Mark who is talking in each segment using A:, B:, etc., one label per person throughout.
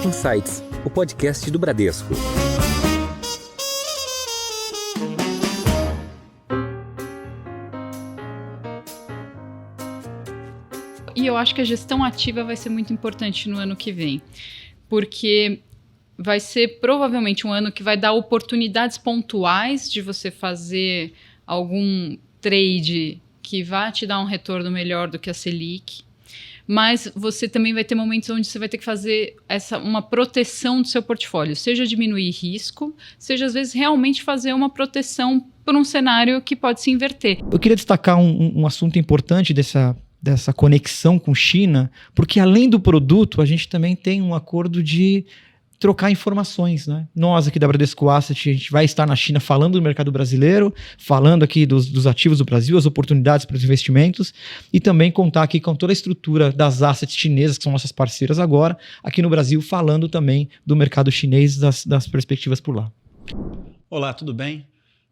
A: Insights, o podcast do Bradesco.
B: E eu acho que a gestão ativa vai ser muito importante no ano que vem, porque vai ser provavelmente um ano que vai dar oportunidades pontuais de você fazer algum trade que vai te dar um retorno melhor do que a Selic, mas você também vai ter momentos onde você vai ter que fazer uma proteção do seu portfólio, seja diminuir risco, seja às vezes realmente fazer uma proteção por um cenário que pode se inverter.
C: Eu queria destacar um assunto importante dessa conexão com China, porque além do produto, a gente também tem um acordo de trocar informações, né? Nós aqui da Bradesco Asset, a gente vai estar na China falando do mercado brasileiro, falando aqui dos ativos do Brasil, as oportunidades para os investimentos, e também contar aqui com toda a estrutura das assets chinesas, que são nossas parceiras agora, aqui no Brasil, falando também do mercado chinês, das perspectivas por lá.
D: Olá, tudo bem?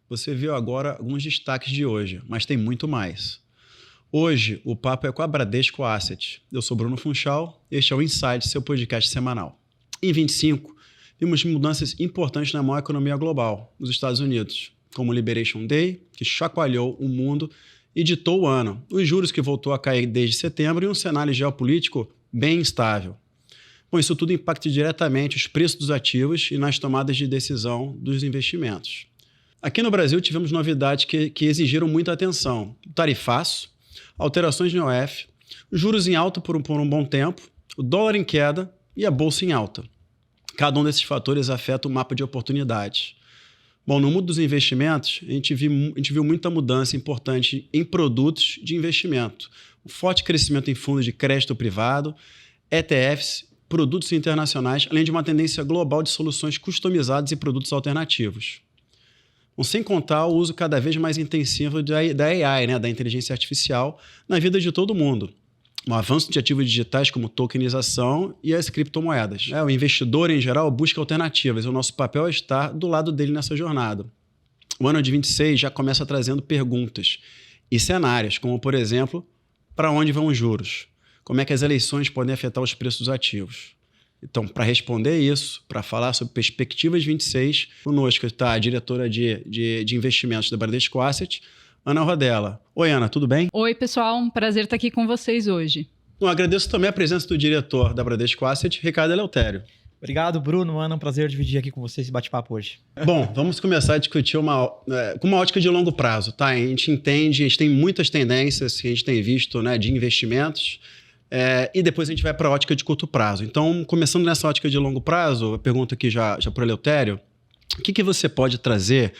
D: Você viu agora alguns destaques de hoje, mas tem muito mais. Hoje, o papo é com a Bradesco Asset. Eu sou Bruno Funchal, este é o Insight, seu podcast semanal. Em 25, vimos mudanças importantes na maior economia global, nos Estados Unidos, como o Liberation Day, que chacoalhou o mundo e ditou o ano, os juros que voltou a cair desde setembro e um cenário geopolítico bem instável. Bom, isso tudo impacta diretamente os preços dos ativos e nas tomadas de decisão dos investimentos. Aqui no Brasil, tivemos novidades que exigiram muita atenção. O tarifaço, alterações no OF, juros em alta por um bom tempo, o dólar em queda e a bolsa em alta. Cada um desses fatores afeta o mapa de oportunidades. Bom, no mundo dos investimentos, a gente viu muita mudança importante em produtos de investimento. Um forte crescimento em fundos de crédito privado, ETFs, produtos internacionais, além de uma tendência global de soluções customizadas e produtos alternativos. Bom, sem contar o uso cada vez mais intensivo da AI, né, da inteligência artificial, na vida de todo mundo. O avanço de ativos digitais como tokenização e as criptomoedas. O investidor, em geral, busca alternativas. O nosso papel é estar do lado dele nessa jornada. O ano de 26 já começa trazendo perguntas e cenários, como, por exemplo, para onde vão os juros? Como é que as eleições podem afetar os preços dos ativos? Então, para responder isso, para falar sobre perspectivas 26, conosco está a diretora de investimentos da Bradesco Asset, Ana Rodella. Oi, Ana, tudo bem?
B: Oi, pessoal, um prazer estar aqui com vocês hoje.
D: Bom, agradeço também a presença do diretor da Bradesco Asset, Ricardo Eleutério.
C: Obrigado, Bruno. Ana, é um prazer dividir aqui com vocês esse bate-papo hoje.
D: Bom, vamos começar a discutir com uma ótica de longo prazo, tá? A gente entende, a gente tem muitas tendências que a gente tem visto, né, de investimentos, e depois a gente vai para a ótica de curto prazo. Então, começando nessa ótica de longo prazo, a pergunta aqui já para o Eleutério, o que você pode trazer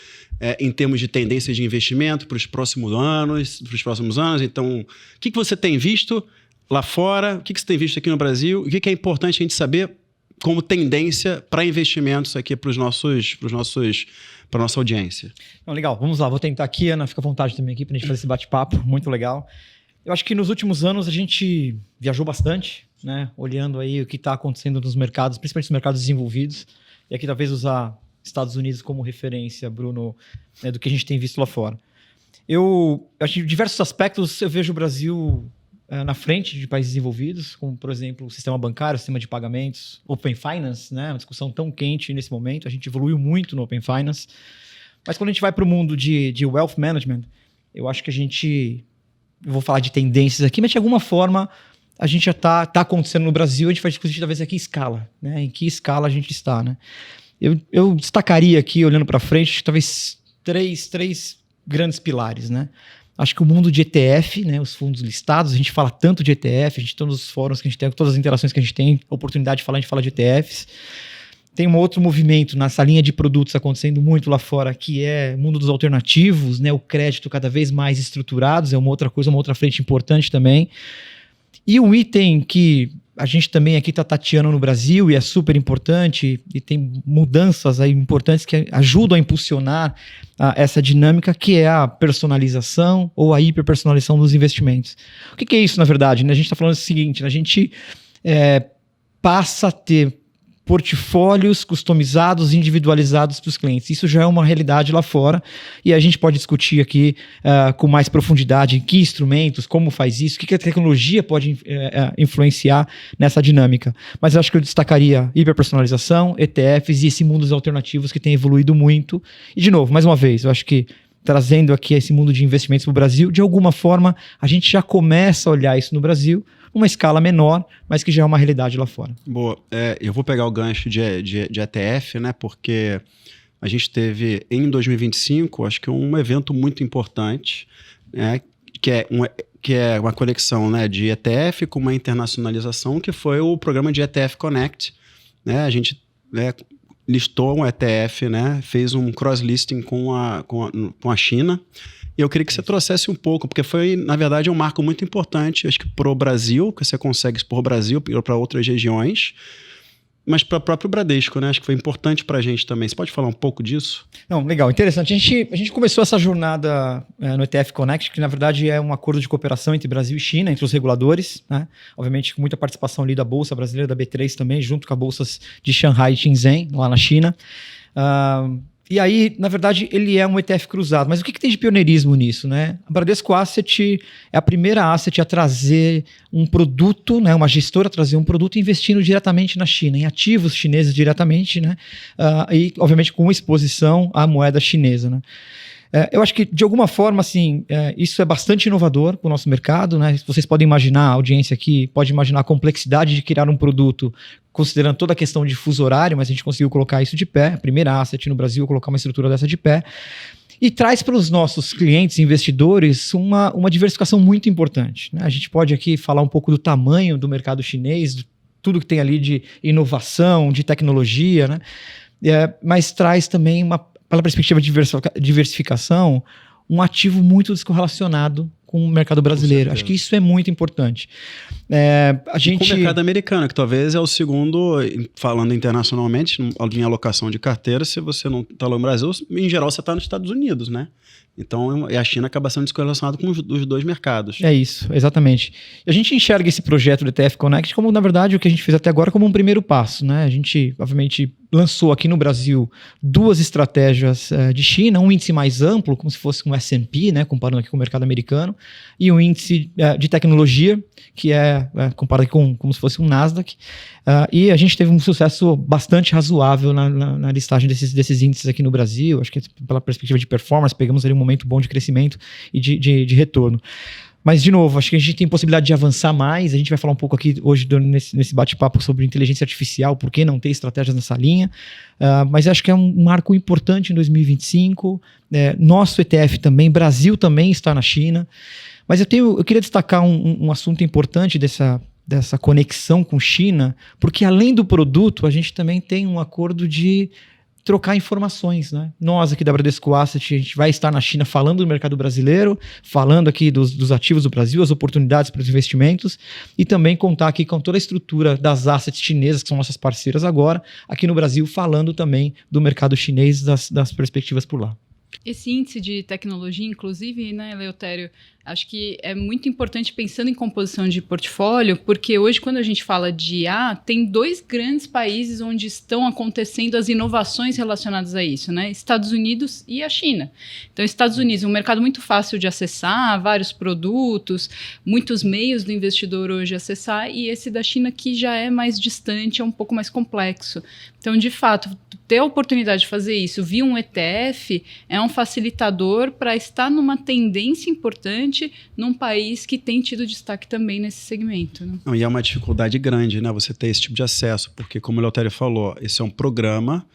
D: em termos de tendências de investimento para os próximos anos? Então, o que você tem visto lá fora? O que você tem visto aqui no Brasil? O que é importante a gente saber como tendência para investimentos aqui para a nossa audiência?
C: Não, legal, vamos lá. Vou tentar aqui, Ana, fica à vontade também aqui para a gente fazer esse bate-papo, muito legal. Eu acho que nos últimos anos a gente viajou bastante, né? Olhando aí o que está acontecendo nos mercados, principalmente nos mercados desenvolvidos. E aqui talvez usar Estados Unidos como referência, Bruno, né, do que a gente tem visto lá fora. Eu acho que em diversos aspectos eu vejo o Brasil na frente de países desenvolvidos, como, por exemplo, o sistema bancário, o sistema de pagamentos, Open Finance, né, uma discussão tão quente nesse momento. A gente evoluiu muito no Open Finance. Mas quando a gente vai para o mundo de Wealth Management, eu acho que a gente... Eu vou falar de tendências aqui, mas de alguma forma a gente já está acontecendo no Brasil. A gente vai discutir talvez aqui em escala, né? Em que escala a gente está, né? Eu destacaria aqui, olhando para frente, talvez três grandes pilares, né? Acho que o mundo de ETF, né, os fundos listados, a gente fala tanto de ETF, a gente tem todos os fóruns que a gente tem, todas as interações que a gente tem, a oportunidade de falar, a gente fala de ETFs. Tem um outro movimento nessa linha de produtos acontecendo muito lá fora, que é o mundo dos alternativos, né, o crédito cada vez mais estruturados, é uma outra coisa, uma outra frente importante também. E um item que a gente também aqui está tateando no Brasil e é super importante e tem mudanças aí importantes que ajudam a impulsionar essa dinâmica, que é a personalização ou a hiperpersonalização dos investimentos. O que é isso, na verdade? Né? A gente está falando o seguinte, a gente passa a ter portfólios customizados, individualizados para os clientes. Isso já é uma realidade lá fora e a gente pode discutir aqui com mais profundidade que instrumentos, como faz isso, o que a tecnologia pode influenciar nessa dinâmica. Mas eu acho que eu destacaria hiperpersonalização, ETFs e esse mundo dos alternativos que tem evoluído muito. E, de novo, mais uma vez, eu acho que trazendo aqui esse mundo de investimentos para o Brasil, de alguma forma a gente já começa a olhar isso no Brasil, uma escala menor, mas que já é uma realidade lá fora.
D: Boa. Eu vou pegar o gancho de ETF, né? Porque a gente teve em 2025, acho que um evento muito importante, né? Que é uma conexão, né, de ETF com uma internacionalização, que foi o programa de ETF Connect. Né? A gente listou um ETF, né? Fez um cross-listing com a China. E eu queria que você trouxesse um pouco, porque foi, na verdade, um marco muito importante, acho que para o Brasil, que você consegue expor o Brasil para outras regiões, mas para o próprio Bradesco, né? Acho que foi importante para a gente também. Você pode falar um pouco disso?
C: Não, legal, interessante. A gente começou essa jornada no ETF Connect, que na verdade é um acordo de cooperação entre Brasil e China, entre os reguladores, né? Obviamente com muita participação ali da Bolsa Brasileira, da B3 também, junto com a Bolsas de Shanghai e Shenzhen, lá na China. E aí, na verdade, ele é um ETF cruzado. Mas o que tem de pioneirismo nisso, né? A Bradesco Asset é a primeira asset a trazer um produto, né? Uma gestora a trazer um produto investindo diretamente na China, em ativos chineses diretamente, né? E, obviamente, com exposição à moeda chinesa, né? Eu acho que, de alguma forma, assim, isso é bastante inovador para o nosso mercado, né? Vocês podem imaginar, a audiência aqui pode imaginar a complexidade de criar um produto considerando toda a questão de fuso horário, mas a gente conseguiu colocar isso de pé, a primeira asset no Brasil, colocar uma estrutura dessa de pé, e traz para os nossos clientes e investidores uma diversificação muito importante, né? A gente pode aqui falar um pouco do tamanho do mercado chinês, tudo que tem ali de inovação, de tecnologia, né? Mas traz também pela perspectiva de diversificação, um ativo muito descorrelacionado com o mercado brasileiro. Acho que isso é muito importante. Com
D: o mercado americano, que talvez é o segundo, falando internacionalmente, em alocação de carteira, se você não está lá no Brasil, em geral você está nos Estados Unidos, né? Então, a China acaba sendo descorrelacionada com os dois mercados.
C: É isso, exatamente. E a gente enxerga esse projeto do ETF Connect como, na verdade, o que a gente fez até agora como um primeiro passo, né? A gente, obviamente, lançou aqui no Brasil 2 estratégias de China, um índice mais amplo, como se fosse um S&P, né? Comparando aqui com o mercado americano, e um índice de tecnologia, que é comparado aqui como se fosse um Nasdaq. E a gente teve um sucesso bastante razoável na listagem desses índices aqui no Brasil. Acho que pela perspectiva de performance, pegamos ali um momento bom de crescimento e de retorno. Mas, de novo, acho que a gente tem possibilidade de avançar mais. A gente vai falar um pouco aqui hoje nesse bate-papo sobre inteligência artificial, por que não ter estratégias nessa linha. Mas acho que é um marco importante em 2025. Nosso ETF também, Brasil também está na China. Mas eu queria destacar um assunto importante dessa conexão com China, porque além do produto, a gente também tem um acordo de trocar informações, né? Nós aqui da Bradesco Asset, a gente vai estar na China falando do mercado brasileiro, falando aqui dos ativos do Brasil, as oportunidades para os investimentos, e também contar aqui com toda a estrutura das assets chinesas, que são nossas parceiras agora, aqui no Brasil, falando também do mercado chinês, das perspectivas por lá.
B: Esse índice de tecnologia, inclusive, né, Eleutério, acho que é muito importante pensando em composição de portfólio, porque hoje, quando a gente fala de IA, tem 2 grandes países onde estão acontecendo as inovações relacionadas a isso, né? Estados Unidos e a China. Então, Estados Unidos é um mercado muito fácil de acessar, vários produtos, muitos meios do investidor hoje acessar, e esse da China que já é mais distante, é um pouco mais complexo. Então, de fato, ter a oportunidade de fazer isso via um ETF é um facilitador para estar numa tendência importante num país que tem tido destaque também nesse segmento. Né?
D: Não, e é uma dificuldade grande, né, você ter esse tipo de acesso, porque, como o Eleutério falou, esse é um programa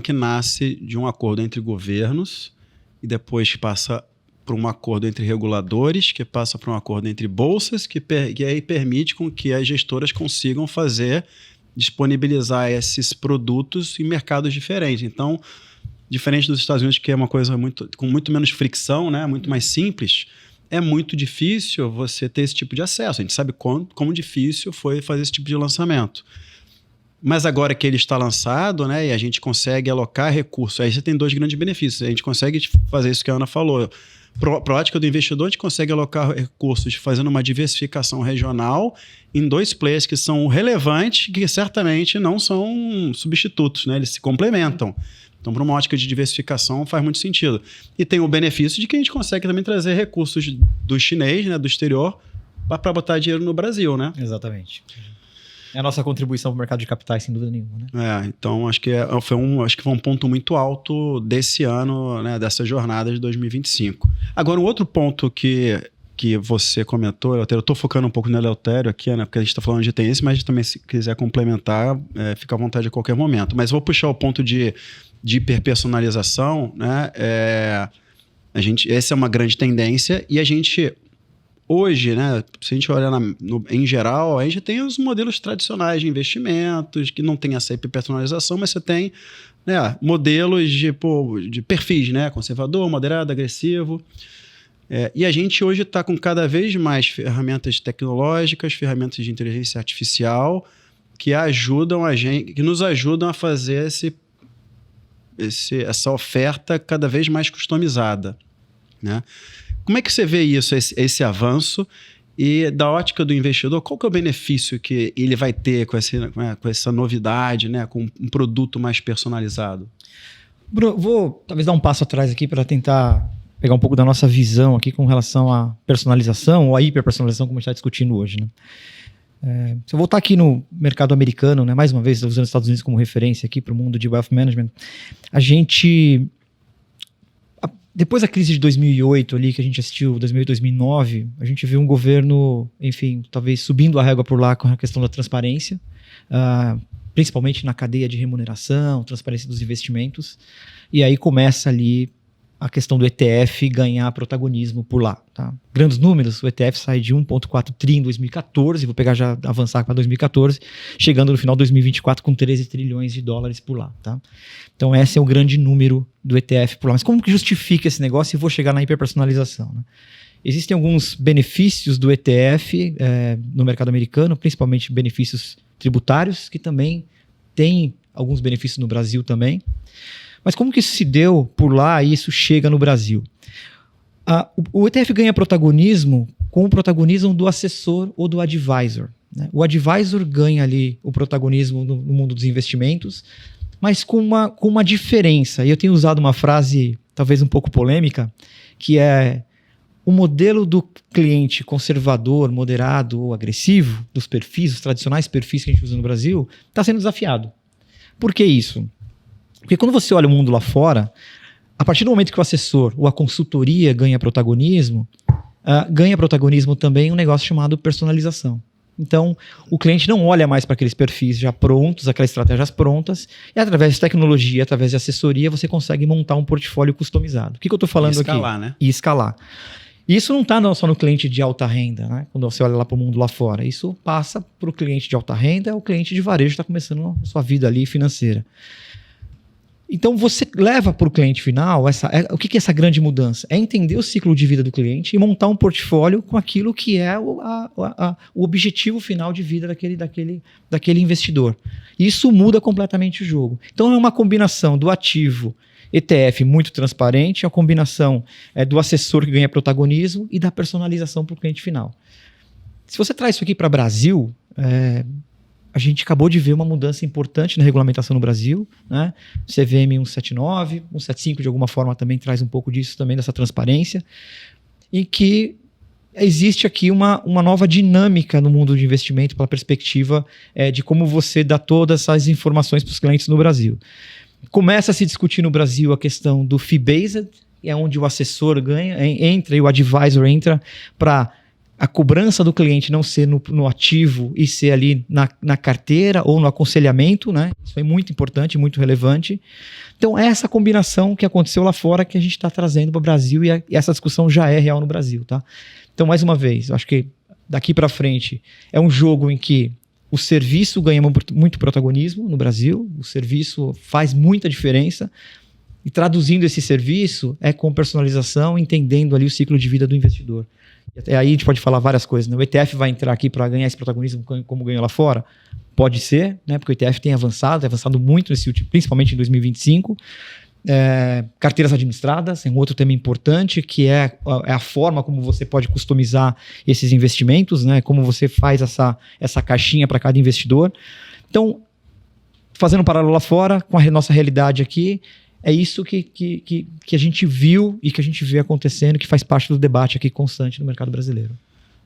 D: que nasce de um acordo entre governos e depois passa por um acordo entre reguladores, que passa por um acordo entre bolsas, que aí permite com que as gestoras consigam disponibilizar esses produtos em mercados diferentes. Então, diferente dos Estados Unidos, que é uma coisa com muito menos fricção, né, muito mais simples, é muito difícil você ter esse tipo de acesso. A gente sabe como difícil foi fazer esse tipo de lançamento. Mas agora que ele está lançado, né, e a gente consegue alocar recursos, aí você tem 2 grandes benefícios. A gente consegue fazer isso que a Ana falou, Para a ótica do investidor, a gente consegue alocar recursos fazendo uma diversificação regional em 2 players que são relevantes, que certamente não são substitutos, né? Eles se complementam. Então, para uma ótica de diversificação, faz muito sentido. E tem o benefício de que a gente consegue também trazer recursos do chinês, né, do exterior, para botar dinheiro no Brasil, né?
C: Exatamente. É a nossa contribuição para o mercado de capitais, sem dúvida nenhuma, né?
D: Então acho que foi um ponto muito alto desse ano, né, dessa jornada de 2025. Agora, um outro ponto que você comentou, Eleutério, eu estou focando um pouco no Eleutério aqui, né, porque a gente está falando de TS, mas também, se quiser complementar, fica à vontade a qualquer momento. Mas vou puxar o ponto de hiperpersonalização, né? Essa é uma grande tendência e a gente... Hoje, né, se a gente olhar em geral, a gente tem os modelos tradicionais de investimentos, que não tem essa hiperpersonalização, mas você tem, né, modelos de perfis, né, conservador, moderado, agressivo. E a gente hoje está com cada vez mais ferramentas tecnológicas, ferramentas de inteligência artificial, que nos ajudam a fazer essa oferta cada vez mais customizada, né? Como é que você vê isso, esse avanço? E da ótica do investidor, qual que é o benefício que ele vai ter com essa novidade, né? Com um produto mais personalizado?
C: Bruno, vou talvez dar um passo atrás aqui para tentar pegar um pouco da nossa visão aqui com relação à personalização ou à hiperpersonalização, como a gente está discutindo hoje, né? Se eu voltar aqui no mercado americano, né, mais uma vez, usando os Estados Unidos como referência aqui para o mundo de wealth management, a gente... Depois da crise de 2008 ali, que a gente assistiu, 2008, 2009, a gente viu um governo, enfim, talvez subindo a régua por lá com a questão da transparência, principalmente na cadeia de remuneração, transparência dos investimentos, e aí começa ali a questão do ETF ganhar protagonismo por lá. Tá? Grandes números, o ETF sai de 1,4 tri em 2014, vou pegar já avançar para 2014, chegando no final de 2024 com 13 trilhões de dólares por lá. Tá? Então esse é o grande número do ETF por lá. Mas como que justifica esse negócio? E vou chegar na hiperpersonalização. Né? Existem alguns benefícios do ETF no mercado americano, principalmente benefícios tributários, que também tem alguns benefícios no Brasil também. Mas como que isso se deu por lá e isso chega no Brasil? O ETF ganha protagonismo com o protagonismo do assessor ou do advisor. Né? O advisor ganha ali o protagonismo no mundo dos investimentos, mas com uma diferença. E eu tenho usado uma frase talvez um pouco polêmica, que é o modelo do cliente conservador, moderado ou agressivo, dos perfis, os tradicionais perfis que a gente usa no Brasil, está sendo desafiado. Por que isso? Porque quando você olha o mundo lá fora, a partir do momento que o assessor ou a consultoria ganha protagonismo também um negócio chamado personalização. Então, o cliente não olha mais para aqueles perfis já prontos, aquelas estratégias prontas, e através de tecnologia, através de assessoria, você consegue montar um portfólio customizado. O que eu estou falando aqui?
D: Escalar, né?
C: E escalar. E isso não está só no cliente de alta renda, né? Quando você olha lá para o mundo lá fora. Isso passa para o cliente de alta renda, o cliente de varejo está começando a sua vida ali financeira. Então, você leva para o cliente final, o que é essa grande mudança? É entender o ciclo de vida do cliente e montar um portfólio com aquilo que é o objetivo final de vida daquele investidor. Isso muda completamente o jogo. Então, é uma combinação do ativo ETF muito transparente, a combinação do assessor que ganha protagonismo e da personalização para o cliente final. Se você traz isso aqui para o Brasil... A gente acabou de ver uma mudança importante na regulamentação no Brasil, né? CVM 179, 175 de alguma forma também traz um pouco disso também, dessa transparência, em que existe aqui uma nova dinâmica no mundo de investimento pela perspectiva de como você dá todas essas informações para os clientes no Brasil. Começa a se discutir no Brasil a questão do fee-based, é onde o assessor entra e o advisor entra para a cobrança do cliente não ser no ativo e ser ali na carteira ou no aconselhamento, né? Isso é muito importante, muito relevante. Então, é essa combinação que aconteceu lá fora que a gente está trazendo para o Brasil e essa discussão já é real no Brasil, tá? Então, mais uma vez, eu acho que daqui para frente é um jogo em que o serviço ganha muito protagonismo no Brasil, o serviço faz muita diferença e traduzindo esse serviço com personalização, entendendo ali o ciclo de vida do investidor. Até aí a gente pode falar várias coisas, né? O ETF vai entrar aqui para ganhar esse protagonismo como ganhou lá fora? Pode ser, né? Porque o ETF tem avançado muito nesse último, principalmente em 2025. Carteiras administradas é um outro tema importante, que é a forma como você pode customizar esses investimentos, né? Como você faz essa caixinha para cada investidor. Então, fazendo um paralelo lá fora com a nossa realidade aqui, é isso que a gente viu e que a gente vê acontecendo, que faz parte do debate aqui constante no mercado brasileiro.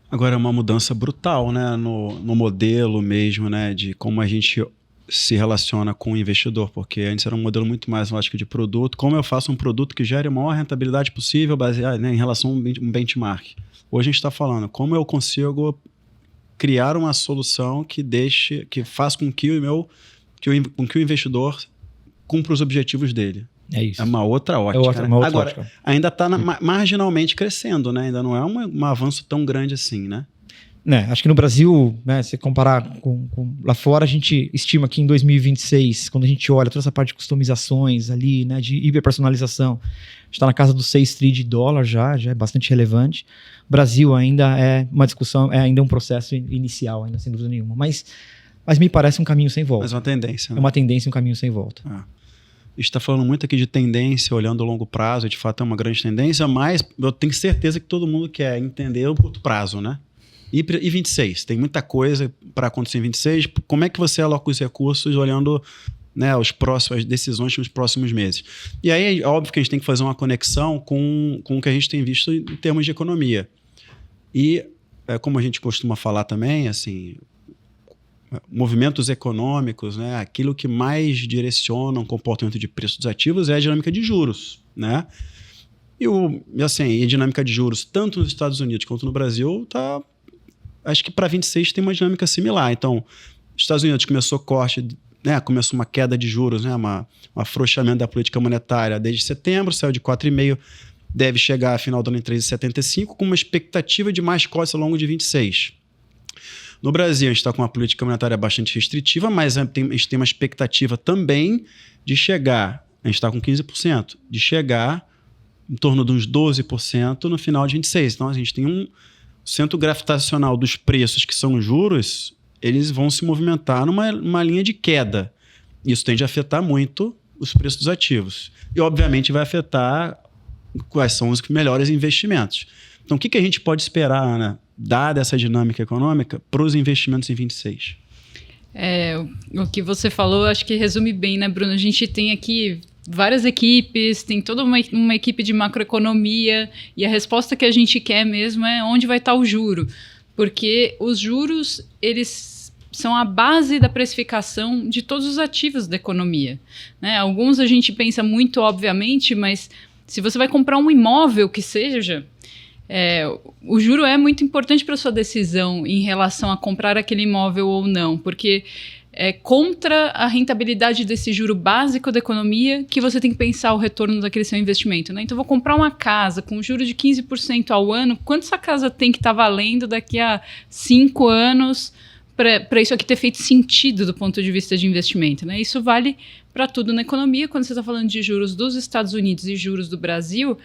D: Agora é uma mudança brutal, né, no modelo mesmo, né, de como a gente se relaciona com o investidor, porque antes era um modelo muito mais lógico de produto. Como eu faço um produto que gere a maior rentabilidade possível baseado, né, em relação a um benchmark. Hoje a gente está falando como eu consigo criar uma solução que faça com que o investidor cumpra os objetivos dele.
C: É isso.
D: É uma outra ótica.
C: Uma outra
D: Agora,
C: ótica.
D: ainda está marginalmente crescendo, né? Ainda não é um avanço tão grande assim, né?
C: Acho que no Brasil, né, se comparar com lá fora, a gente estima que em 2026, quando a gente olha toda essa parte de customizações ali, né, de hiperpersonalização, está na casa dos 6 trilhões de dólares já é bastante relevante. O Brasil ainda é uma discussão, é ainda um processo inicial, ainda sem dúvida nenhuma. Mas me parece um caminho sem volta.
D: Mas uma tendência. Né?
C: É uma tendência, um caminho sem volta.
D: A gente está falando muito aqui de tendência, olhando o longo prazo, de fato é uma grande tendência, mas eu tenho certeza que todo mundo quer entender o curto prazo, né? E 26, tem muita coisa para acontecer em 26. Como é que você aloca os recursos olhando, né, as decisões nos próximos meses? E aí é óbvio que a gente tem que fazer uma conexão com o que a gente tem visto em termos de economia. E como a gente costuma falar também, assim, movimentos econômicos, né, aquilo que mais direciona o comportamento de preço dos ativos é a dinâmica de juros, né? E a dinâmica de juros, tanto nos Estados Unidos quanto no Brasil, acho que para 26 tem uma dinâmica similar. Então, os Estados Unidos começou corte, né, começou uma queda de juros, né, um afrouxamento da política monetária desde setembro, saiu de 4,5%, deve chegar a final do ano em 3,75%, com uma expectativa de mais cortes ao longo de 26. No Brasil, a gente está com uma política monetária bastante restritiva, mas a gente tem uma expectativa também de chegar, a gente está com 15%, de chegar em torno de uns 12% no final de 26. Então, a gente tem um centro gravitacional dos preços, que são os juros, eles vão se movimentar numa linha de queda. Isso tende a afetar muito os preços dos ativos. E, obviamente, vai afetar quais são os melhores investimentos. Então, o que a gente pode esperar, Ana, dada essa dinâmica econômica, para os investimentos em 26?
B: O que você falou, acho que resume bem, né, Bruno? A gente tem aqui várias equipes, tem toda uma equipe de macroeconomia, e a resposta que a gente quer mesmo é onde vai estar o juro, porque os juros, eles são a base da precificação de todos os ativos da economia, né? Alguns a gente pensa muito obviamente, mas se você vai comprar um imóvel que seja, o juro é muito importante para a sua decisão em relação a comprar aquele imóvel ou não, porque é contra a rentabilidade desse juro básico da economia que você tem que pensar o retorno daquele seu investimento, né? Então, vou comprar uma casa com juro de 15% ao ano, quanto essa casa tem que estar valendo daqui a 5 anos para isso aqui ter feito sentido do ponto de vista de investimento, né? Isso vale para tudo na economia. Quando você está falando de juros dos Estados Unidos e juros do Brasil,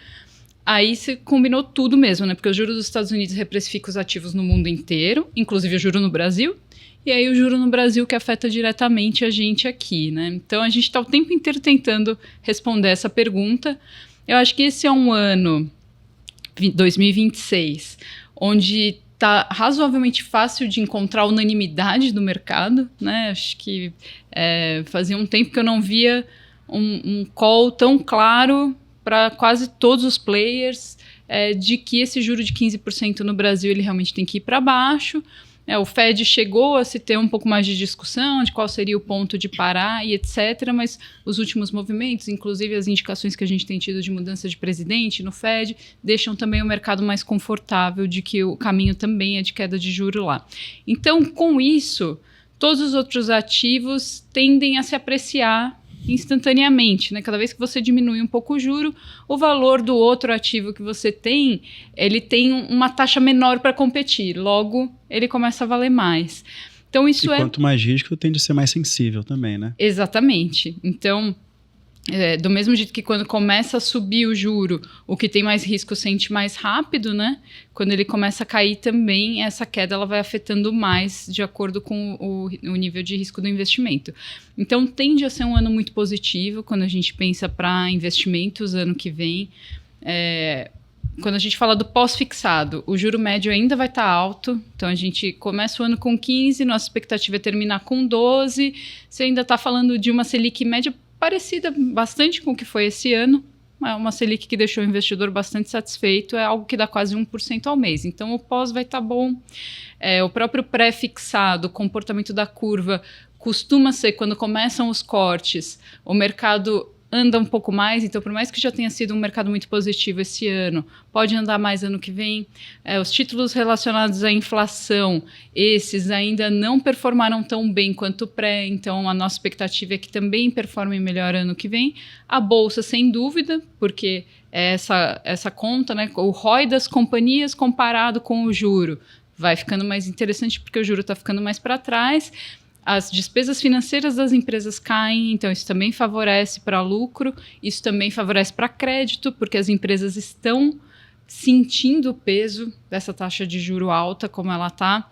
B: aí você combinou tudo mesmo, né? Porque o juro dos Estados Unidos reprecifica os ativos no mundo inteiro, inclusive o juro no Brasil. E aí o juro no Brasil que afeta diretamente a gente aqui, né? Então a gente está o tempo inteiro tentando responder essa pergunta. Eu acho que esse é um ano, 2026, onde está razoavelmente fácil de encontrar unanimidade do mercado, né? Acho que fazia um tempo que eu não via um call tão claro para quase todos os players de que esse juro de 15% no Brasil ele realmente tem que ir para baixo. O Fed chegou a se ter um pouco mais de discussão de qual seria o ponto de parar e etc., mas os últimos movimentos, inclusive as indicações que a gente tem tido de mudança de presidente no Fed, deixam também o mercado mais confortável de que o caminho também é de queda de juro lá. Então, com isso, todos os outros ativos tendem a se apreciar instantaneamente, né? Cada vez que você diminui um pouco o juro, o valor do outro ativo que você tem, ele tem uma taxa menor para competir, logo ele começa a valer mais. Então isso
D: quanto mais risco, tende a ser mais sensível também, né?
B: Exatamente. Então Do mesmo jeito que quando começa a subir o juro, o que tem mais risco sente mais rápido, né? Quando ele começa a cair também, essa queda ela vai afetando mais de acordo com o nível de risco do investimento. Então, tende a ser um ano muito positivo quando a gente pensa para investimentos ano que vem. Quando a gente fala do pós-fixado, o juro médio ainda vai estar alto. Então, a gente começa o ano com 15, nossa expectativa é terminar com 12. Você ainda está falando de uma Selic média parecida bastante com o que foi esse ano. É uma Selic que deixou o investidor bastante satisfeito, é algo que dá quase 1% ao mês. Então, o pós vai estar bom. O próprio pré-fixado, o comportamento da curva, costuma ser, quando começam os cortes, o mercado anda um pouco mais, então por mais que já tenha sido um mercado muito positivo esse ano, pode andar mais ano que vem. Os títulos relacionados à inflação, esses ainda não performaram tão bem quanto o pré, então a nossa expectativa é que também performem melhor ano que vem. A Bolsa, sem dúvida, porque essa conta, né, o ROI das companhias comparado com o juro, vai ficando mais interessante porque o juro está ficando mais para trás. As despesas financeiras das empresas caem, então isso também favorece para lucro, isso também favorece para crédito, porque as empresas estão sentindo o peso dessa taxa de juro alta, como ela está.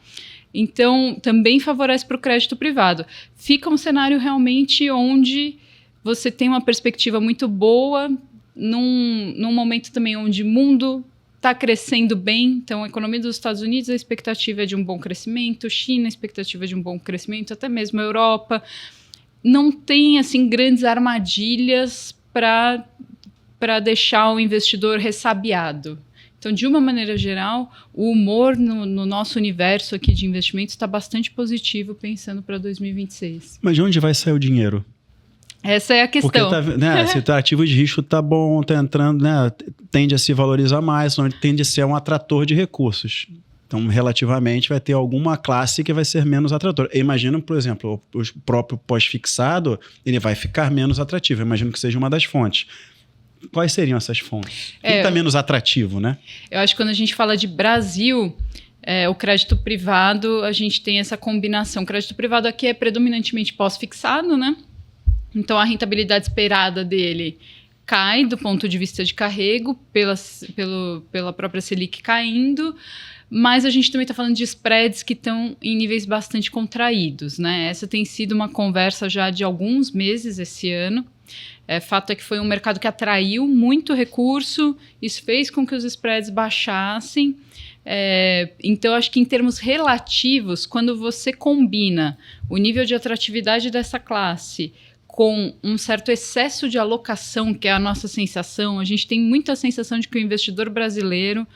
B: Então, também favorece para o crédito privado. Fica um cenário realmente onde você tem uma perspectiva muito boa, num momento também onde o mundo está crescendo bem. Então, a economia dos Estados Unidos, a expectativa é de um bom crescimento, China, a expectativa é de um bom crescimento, até mesmo a Europa. Não tem, assim, grandes armadilhas para deixar o investidor ressabiado. Então, de uma maneira geral, o humor no nosso universo aqui de investimentos está bastante positivo, pensando para 2026.
D: Mas de onde vai sair o dinheiro?
B: Essa é a questão.
D: Porque se o ativo de risco está bom, está entrando, né, tende a se valorizar mais, tende a ser um atrator de recursos. Então, relativamente, vai ter alguma classe que vai ser menos atratora. Eu imagino, por exemplo, o próprio pós-fixado, ele vai ficar menos atrativo. Eu imagino que seja uma das fontes. Quais seriam essas fontes? O que está menos atrativo, né?
B: Eu acho que quando a gente fala de Brasil, o crédito privado, a gente tem essa combinação. O crédito privado aqui é predominantemente pós-fixado, né? Então, a rentabilidade esperada dele cai do ponto de vista de carrego, pela própria Selic caindo, mas a gente também está falando de spreads que estão em níveis bastante contraídos, né? Essa tem sido uma conversa já de alguns meses esse ano. Fato é que foi um mercado que atraiu muito recurso, isso fez com que os spreads baixassem. Então, acho que em termos relativos, quando você combina o nível de atratividade dessa classe com um certo excesso de alocação, que é a nossa sensação, a gente tem muita sensação de que o investidor brasileiro,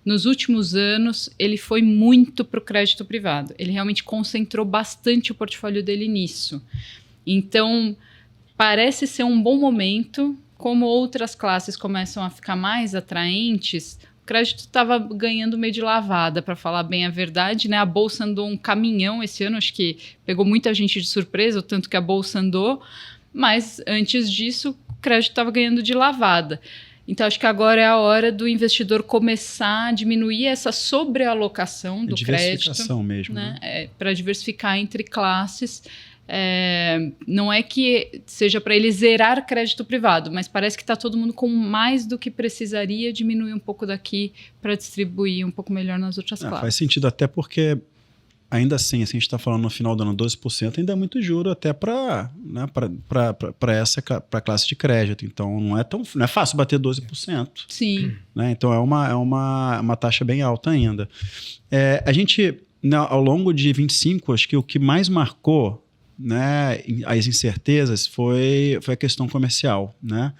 B: nos últimos anos, ele foi muito para o crédito privado. Ele realmente concentrou bastante o portfólio dele nisso. Então, parece ser um bom momento, como outras classes começam a ficar mais atraentes. O crédito estava ganhando meio de lavada, para falar bem a verdade, né? A Bolsa andou um caminhão esse ano, acho que pegou muita gente de surpresa, o tanto que a Bolsa andou, mas antes disso o crédito estava ganhando de lavada. Então, acho que agora é a hora do investidor começar a diminuir essa sobrealocação do
D: diversificação
B: crédito.
D: Mesmo, né?
B: Para diversificar entre classes. Não é que seja para ele zerar crédito privado, mas parece que está todo mundo com mais do que precisaria, diminuir um pouco daqui para distribuir um pouco melhor nas outras classes.
D: Faz sentido, até porque ainda assim, a gente está falando no final do ano 12%, ainda é muito juro até para a classe de crédito. Então, não é fácil bater 12%.
B: Sim.
D: Né? Então, é uma taxa bem alta ainda. A gente, ao longo de 25, acho que o que mais marcou, né, as incertezas foi a questão comercial, né?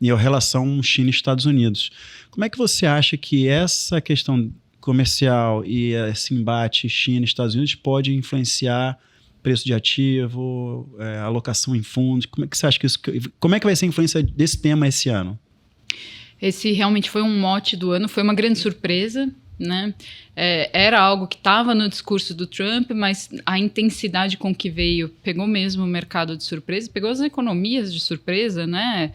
D: E a relação China e Estados Unidos. Como é que você acha que essa questão comercial e esse embate China e Estados Unidos pode influenciar preço de ativo, alocação em fundos? Como é que você acha que isso... Como é que vai ser a influência desse tema esse ano?
B: Esse realmente foi um mote do ano, foi uma grande surpresa, né? Era algo que estava no discurso do Trump, mas a intensidade com que veio pegou mesmo o mercado de surpresa, pegou as economias de surpresa, né?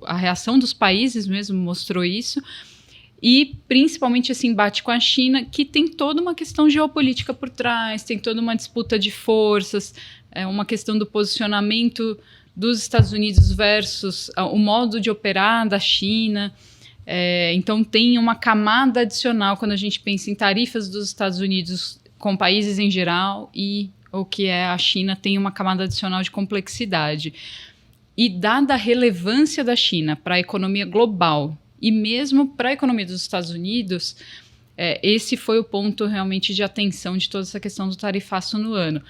B: A reação dos países mesmo mostrou isso. E principalmente esse embate com a China, que tem toda uma questão geopolítica por trás, tem toda uma disputa de forças, uma questão do posicionamento dos Estados Unidos versus o modo de operar da China. Então, tem uma camada adicional quando a gente pensa em tarifas dos Estados Unidos com países em geral e o que é a China tem uma camada adicional de complexidade. E dada a relevância da China para a economia global e mesmo para a economia dos Estados Unidos, esse foi o ponto realmente de atenção de toda essa questão do tarifaço no ano.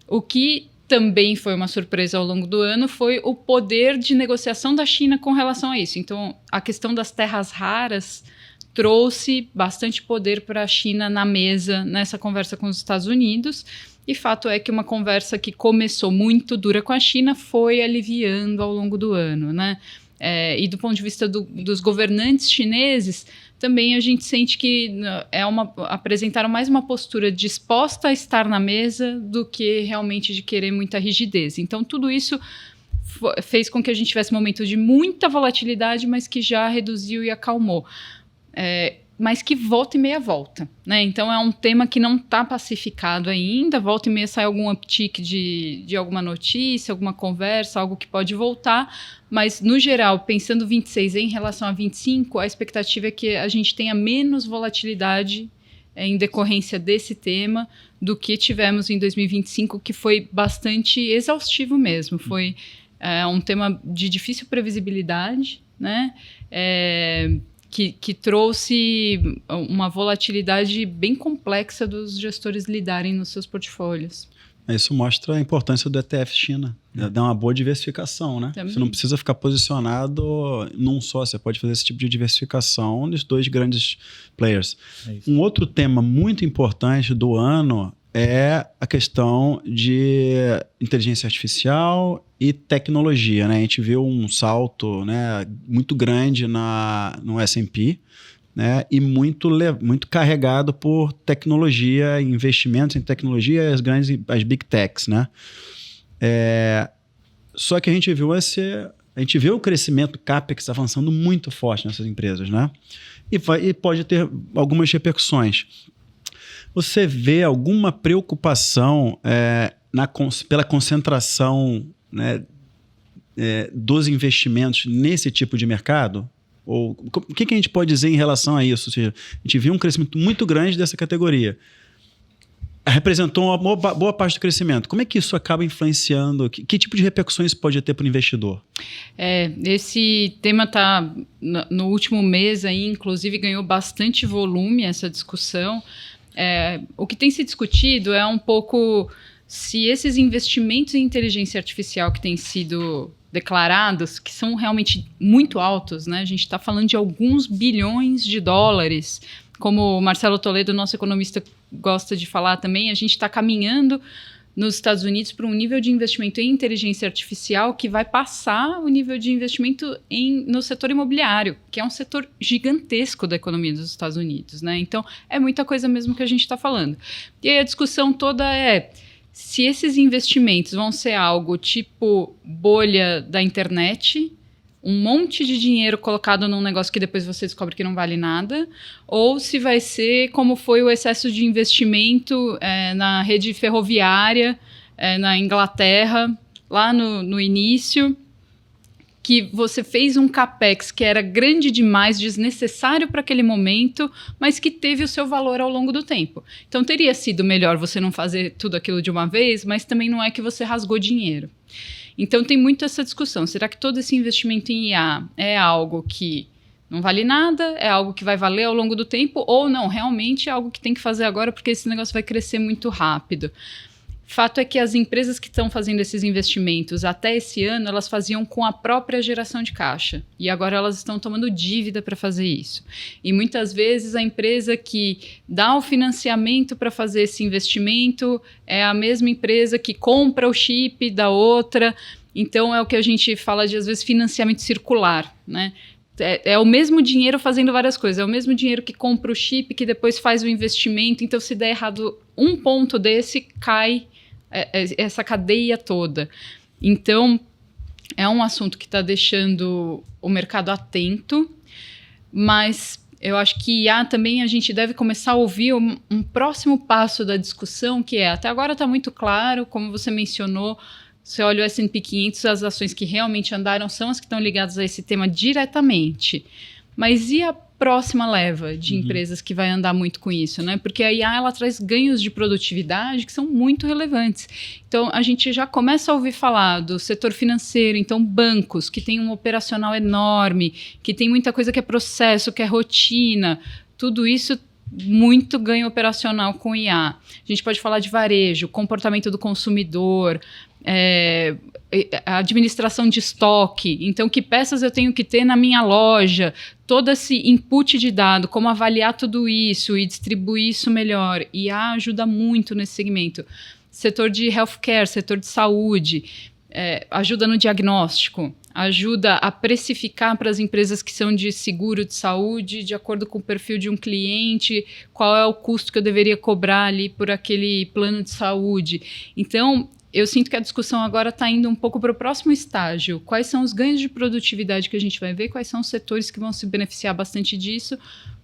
B: O que também foi uma surpresa ao longo do ano foi o poder de negociação da China com relação a isso. Então, a questão das terras raras trouxe bastante poder para a China na mesa nessa conversa com os Estados Unidos. E fato é que uma conversa que começou muito dura com a China foi aliviando ao longo do ano, né? E do ponto de vista dos governantes chineses, também a gente sente que apresentaram mais uma postura disposta a estar na mesa do que realmente de querer muita rigidez. Então, tudo isso fez com que a gente tivesse momentos de muita volatilidade, mas que já reduziu e acalmou. Mas que volta e meia volta, né? Então é um tema que não está pacificado ainda, volta e meia sai algum uptick de alguma notícia, alguma conversa, algo que pode voltar, mas no geral, pensando 26 em relação a 25, a expectativa é que a gente tenha menos volatilidade em decorrência desse tema do que tivemos em 2025, que foi bastante exaustivo mesmo, foi um tema de difícil previsibilidade, né? Que trouxe uma volatilidade bem complexa dos gestores lidarem nos seus portfólios.
D: Isso mostra a importância do ETF China. Dá uma boa diversificação, né?
B: Também.
D: Você não precisa ficar posicionado num só, você pode fazer esse tipo de diversificação dos dois grandes players. Um outro tema muito importante do ano é a questão de inteligência artificial e tecnologia, né? A gente viu um salto, né, muito grande no S&P, né, e muito carregado por tecnologia, investimentos em tecnologia, as big techs, né? Só que a gente viu o crescimento CAPEX avançando muito forte nessas empresas, né? E pode ter algumas repercussões. Você vê alguma preocupação pela concentração, né, dos investimentos nesse tipo de mercado? Ou o que a gente pode dizer em relação a isso? Ou seja, a gente viu um crescimento muito grande dessa categoria. Representou uma boa parte do crescimento. Como é que isso acaba influenciando? Que tipo de repercussões pode ter para o investidor?
B: Esse tema está no último mês, aí, inclusive, ganhou bastante volume essa discussão. O que tem se discutido é um pouco se esses investimentos em inteligência artificial que têm sido declarados, que são realmente muito altos, né? A gente está falando de alguns bilhões de dólares. Como o Marcelo Toledo, nosso economista, gosta de falar também, a gente está caminhando nos Estados Unidos para um nível de investimento em inteligência artificial que vai passar o nível de investimento no setor imobiliário, que é um setor gigantesco da economia dos Estados Unidos, né? Então, é muita coisa mesmo que a gente está falando. E aí a discussão toda se esses investimentos vão ser algo tipo bolha da internet, um monte de dinheiro colocado num negócio que depois você descobre que não vale nada, ou se vai ser como foi o excesso de investimento na rede ferroviária na Inglaterra, lá no início, que você fez um capex que era grande demais, desnecessário para aquele momento, mas que teve o seu valor ao longo do tempo. Então, teria sido melhor você não fazer tudo aquilo de uma vez, mas também não é que você rasgou dinheiro. Então, tem muito essa discussão. Será que todo esse investimento em IA é algo que não vale nada, é algo que vai valer ao longo do tempo, ou não, realmente é algo que tem que fazer agora porque esse negócio vai crescer muito rápido? Fato é que as empresas que estão fazendo esses investimentos até esse ano, elas faziam com a própria geração de caixa. E agora elas estão tomando dívida para fazer isso. E muitas vezes a empresa que dá o financiamento para fazer esse investimento é a mesma empresa que compra o chip da outra. Então é o que a gente fala de, às vezes, financiamento circular, né? É o mesmo dinheiro fazendo várias coisas. É o mesmo dinheiro que compra o chip, que depois faz o investimento. Então, se der errado um ponto desse, cai essa cadeia toda. Então, é um assunto que está deixando o mercado atento, mas eu acho que também a gente deve começar a ouvir um próximo passo da discussão, que até agora está muito claro, como você mencionou, Você olha o S&P 500, as ações que realmente andaram são as que estão ligadas a esse tema diretamente. Mas e a próxima leva de empresas que vai andar muito com isso, né? Porque a IA, ela traz ganhos de produtividade que são muito relevantes. Então, a gente já começa a ouvir falar do setor financeiro, então bancos, que tem um operacional enorme, que tem muita coisa que é processo, que é rotina, tudo isso muito ganho operacional com IA. A gente pode falar de varejo, comportamento do consumidor, a administração de estoque, então que peças eu tenho que ter na minha loja, todo esse input de dado, como avaliar tudo isso e distribuir isso melhor. IA ajuda muito nesse segmento. Setor de healthcare, setor de saúde, ajuda no diagnóstico, ajuda a precificar para as empresas que são de seguro de saúde, de acordo com o perfil de um cliente, qual é o custo que eu deveria cobrar ali por aquele plano de saúde. Então, eu sinto que a discussão agora está indo um pouco para o próximo estágio. Quais são os ganhos de produtividade que a gente vai ver? Quais são os setores que vão se beneficiar bastante disso?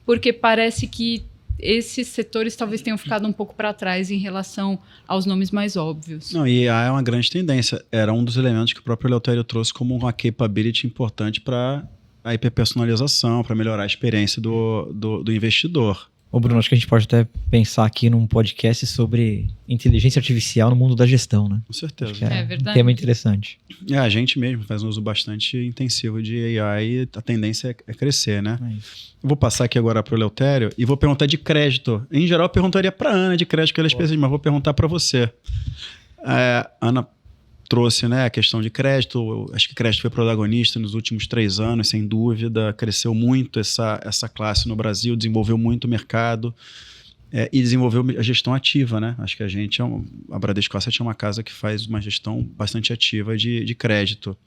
B: Porque parece que esses setores talvez tenham ficado um pouco para trás em relação aos nomes mais óbvios.
D: Não, e IA é uma grande tendência. Era um dos elementos que o próprio Eleutério trouxe como uma capability importante para a hiperpersonalização, para melhorar a experiência do investidor.
C: Ô Bruno, acho que a gente pode até pensar aqui num podcast sobre inteligência artificial no mundo da gestão, né?
D: Com certeza.
C: Acho que é
B: verdade.
C: Um tema interessante.
D: A gente mesmo faz um uso bastante intensivo de AI e a tendência é crescer, né?
C: É isso.
D: Eu vou passar aqui agora para o Eleutério e vou perguntar de crédito. Em geral, eu perguntaria para a Ana de crédito, que ela é especialista, mas vou perguntar para você. Ana trouxe, né, a questão de crédito. Eu acho que crédito foi protagonista nos últimos 3 anos, sem dúvida. Cresceu muito essa classe no Brasil, desenvolveu muito o mercado e desenvolveu a gestão ativa, né? Acho que a Bradesco Asset é uma casa que faz uma gestão bastante ativa de crédito.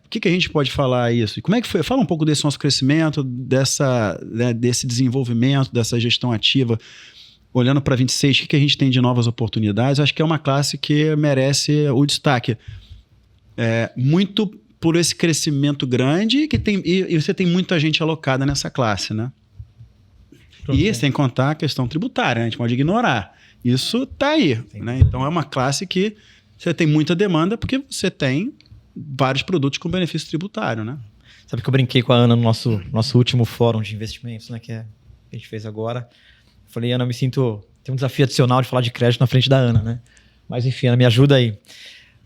D: O que a gente pode falar isso? E como é que foi? Fala um pouco desse nosso crescimento, desse desenvolvimento, dessa gestão ativa. Olhando para 26, o que a gente tem de novas oportunidades? Acho que é uma classe que merece o destaque. Muito por esse crescimento grande e você tem muita gente alocada nessa classe, né? Pronto, e sem contar a questão tributária, né? A gente pode ignorar. Isso está aí, né? Então é uma classe que você tem muita demanda porque você tem vários produtos com benefício tributário, né?
C: Sabe que eu brinquei com a Ana no nosso último fórum de investimentos, né? Que a gente fez agora. Falei, Ana, tem um desafio adicional de falar de crédito na frente da Ana, né? Mas enfim, Ana, me ajuda aí.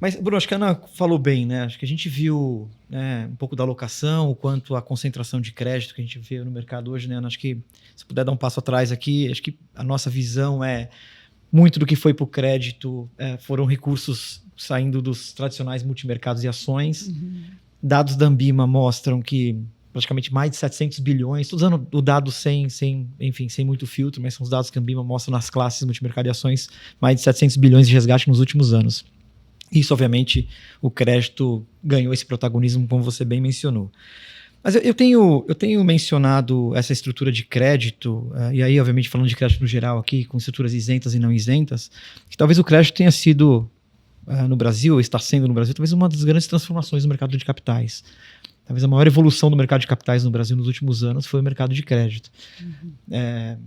C: Mas, Bruno, acho que a Ana falou bem, né? Acho que a gente viu, né, um pouco da alocação, o quanto a concentração de crédito que a gente vê no mercado hoje, né, Ana? Acho que se puder dar um passo atrás aqui, acho que a nossa visão muito do que foi para o crédito foram recursos saindo dos tradicionais multimercados e ações. Uhum. Dados da Ambima mostram que praticamente mais de 700 bilhões, estou usando o dado sem muito filtro, mas são os dados que a Ambima mostra nas classes multimercado e ações, mais de 700 bilhões de resgate nos últimos anos. Isso, obviamente, o crédito ganhou esse protagonismo, como você bem mencionou. Mas eu tenho mencionado essa estrutura de crédito, e aí, obviamente, falando de crédito no geral aqui, com estruturas isentas e não isentas, que talvez o crédito tenha sido, no Brasil, está sendo no Brasil, talvez uma das grandes transformações no mercado de capitais. Talvez a maior evolução do mercado de capitais no Brasil nos últimos anos foi o mercado de crédito. Uhum.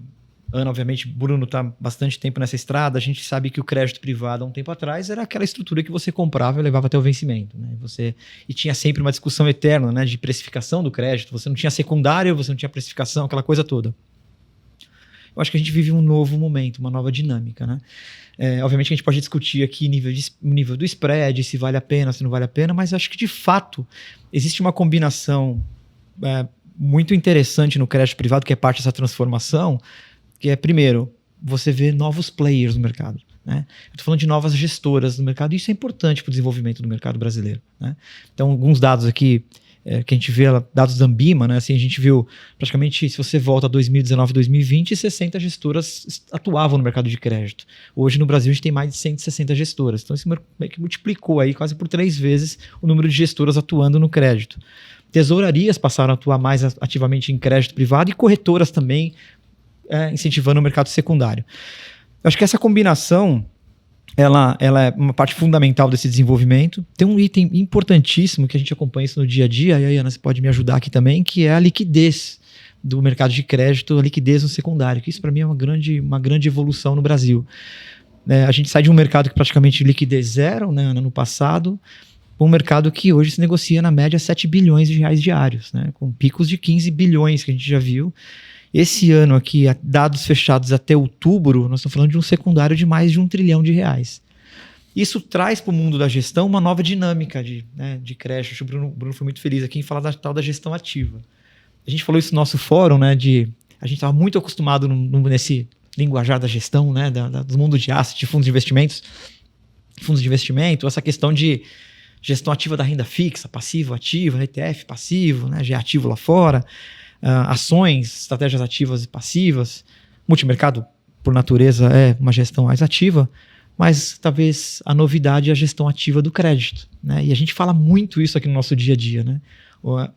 C: Ana, obviamente, Bruno está bastante tempo nessa estrada. A gente sabe que o crédito privado, há um tempo atrás, era aquela estrutura que você comprava e levava até o vencimento, né? E tinha sempre uma discussão eterna, né, de precificação do crédito. Você não tinha secundário, você não tinha precificação, aquela coisa toda. Eu acho que a gente vive um novo momento, uma nova dinâmica, né? Obviamente que a gente pode discutir aqui nível do spread, se vale a pena, se não vale a pena, mas acho que de fato existe uma combinação muito interessante no crédito privado, que é parte dessa transformação, que é, primeiro, você vê novos players no mercado, né? Eu estou falando de novas gestoras no mercado, e isso é importante para o desenvolvimento do mercado brasileiro, né? Então, alguns dados aqui que a gente vê, dados da Ambima, né? Assim, a gente viu praticamente, se você volta a 2019, 2020, 60 gestoras atuavam no mercado de crédito. Hoje no Brasil a gente tem mais de 160 gestoras. Então isso meio que multiplicou aí quase por 3 vezes o número de gestoras atuando no crédito. Tesourarias passaram a atuar mais ativamente em crédito privado e corretoras também incentivando o mercado secundário. Eu acho que essa combinação ela é uma parte fundamental desse desenvolvimento. Tem um item importantíssimo que a gente acompanha isso no dia a dia, e aí, Ana, você pode me ajudar aqui também, que é a liquidez do mercado de crédito, a liquidez no secundário, que isso para mim é uma grande evolução no Brasil. A gente sai de um mercado que praticamente liquidez zero, né, ano passado, para um mercado que hoje se negocia na média 7 bilhões de reais diários, né, com picos de 15 bilhões que a gente já viu. Esse ano aqui, dados fechados até outubro, nós estamos falando de um secundário de mais de 1 trilhão de reais. Isso traz para o mundo da gestão uma nova dinâmica de crédito. Acho que o Bruno foi muito feliz aqui em falar da tal da gestão ativa. A gente falou isso no nosso fórum, né, a gente estava muito acostumado nesse linguajar da gestão, né, do mundo de asset, de fundos de investimento, essa questão de gestão ativa da renda fixa, passivo, ativo, ETF passivo, né, ativo lá fora, ações, estratégias ativas e passivas. Multimercado, por natureza, é uma gestão mais ativa, mas talvez a novidade é a gestão ativa do crédito, né? E a gente fala muito isso aqui no nosso dia a dia, né?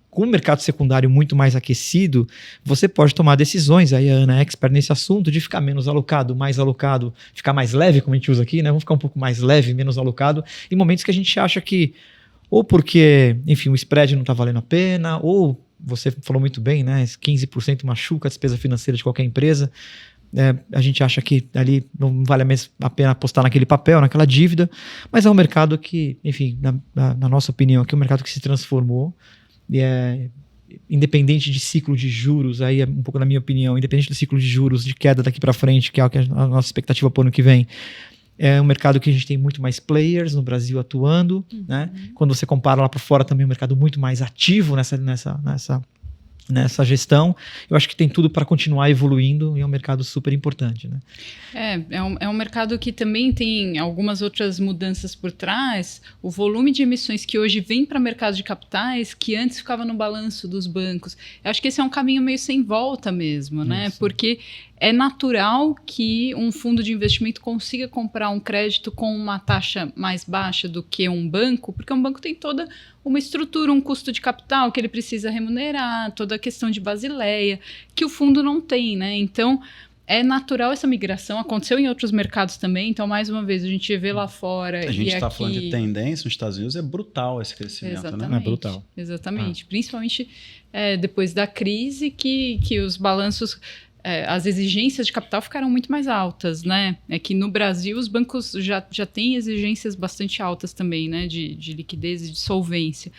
C: Com o mercado secundário muito mais aquecido, você pode tomar decisões, aí a Ana é expert nesse assunto, de ficar menos alocado, mais alocado, ficar mais leve, como a gente usa aqui, né? Vamos ficar um pouco mais leve, menos alocado, em momentos que a gente acha que, ou porque, enfim, o spread não está valendo a pena, ou você falou muito bem, né? 15% machuca a despesa financeira de qualquer empresa. A gente acha que ali não vale a pena apostar naquele papel, naquela dívida, mas é um mercado que, enfim, na nossa opinião aqui, é um mercado que se transformou, independente de ciclo de juros, aí é um pouco na minha opinião, independente do ciclo de juros, de queda daqui para frente, que é a nossa expectativa para o ano que vem, é um mercado que a gente tem muito mais players no Brasil atuando, né? Quando você compara lá para fora também é um mercado muito mais ativo nessa gestão. Eu acho que tem tudo para continuar evoluindo e é um mercado super importante, né?
B: É um mercado que também tem algumas outras mudanças por trás. O volume de emissões que hoje vem para o mercado de capitais, que antes ficava no balanço dos bancos. Eu acho que esse é um caminho meio sem volta mesmo, né?
C: Isso.
B: Porque é natural que um fundo de investimento consiga comprar um crédito com uma taxa mais baixa do que um banco, porque um banco tem toda uma estrutura, um custo de capital que ele precisa remunerar, toda a questão de Basileia, que o fundo não tem, né? Então, é natural essa migração, aconteceu em outros mercados também, então, mais uma vez, a gente vê lá fora.
D: A gente está
B: aqui...
D: falando de tendência nos Estados Unidos, é brutal esse crescimento,
B: Exatamente,
D: né?
C: É brutal.
B: Exatamente. Principalmente depois da crise, que os balanços, as exigências de capital ficaram muito mais altas, né? É que no Brasil os bancos já têm exigências bastante altas também, né? De liquidez e de solvência.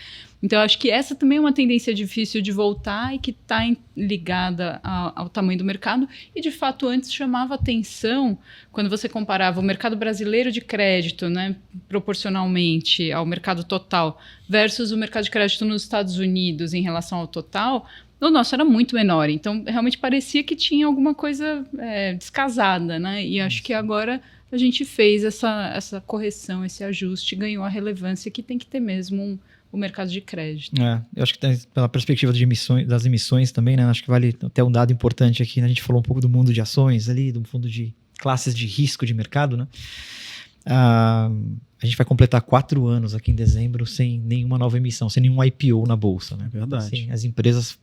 B: Então, eu acho que essa também é uma tendência difícil de voltar e que está ligada ao tamanho do mercado. E, de fato, antes chamava atenção quando você comparava o mercado brasileiro de crédito, né, proporcionalmente ao mercado total, versus o mercado de crédito nos Estados Unidos em relação ao total. O nosso era muito menor. Então, realmente parecia que tinha alguma coisa descasada, né? E acho que agora a gente fez essa correção, esse ajuste, ganhou a relevância que tem que ter mesmo o mercado de crédito.
C: Eu acho que pela perspectiva das emissões também, né? Acho que vale até um dado importante aqui, né? A gente falou um pouco do mundo de ações ali, do fundo de classes de risco de mercado, né? A gente vai completar 4 anos aqui em dezembro sem nenhuma nova emissão, sem nenhum IPO na Bolsa, né?
D: Verdade.
C: Assim, as empresas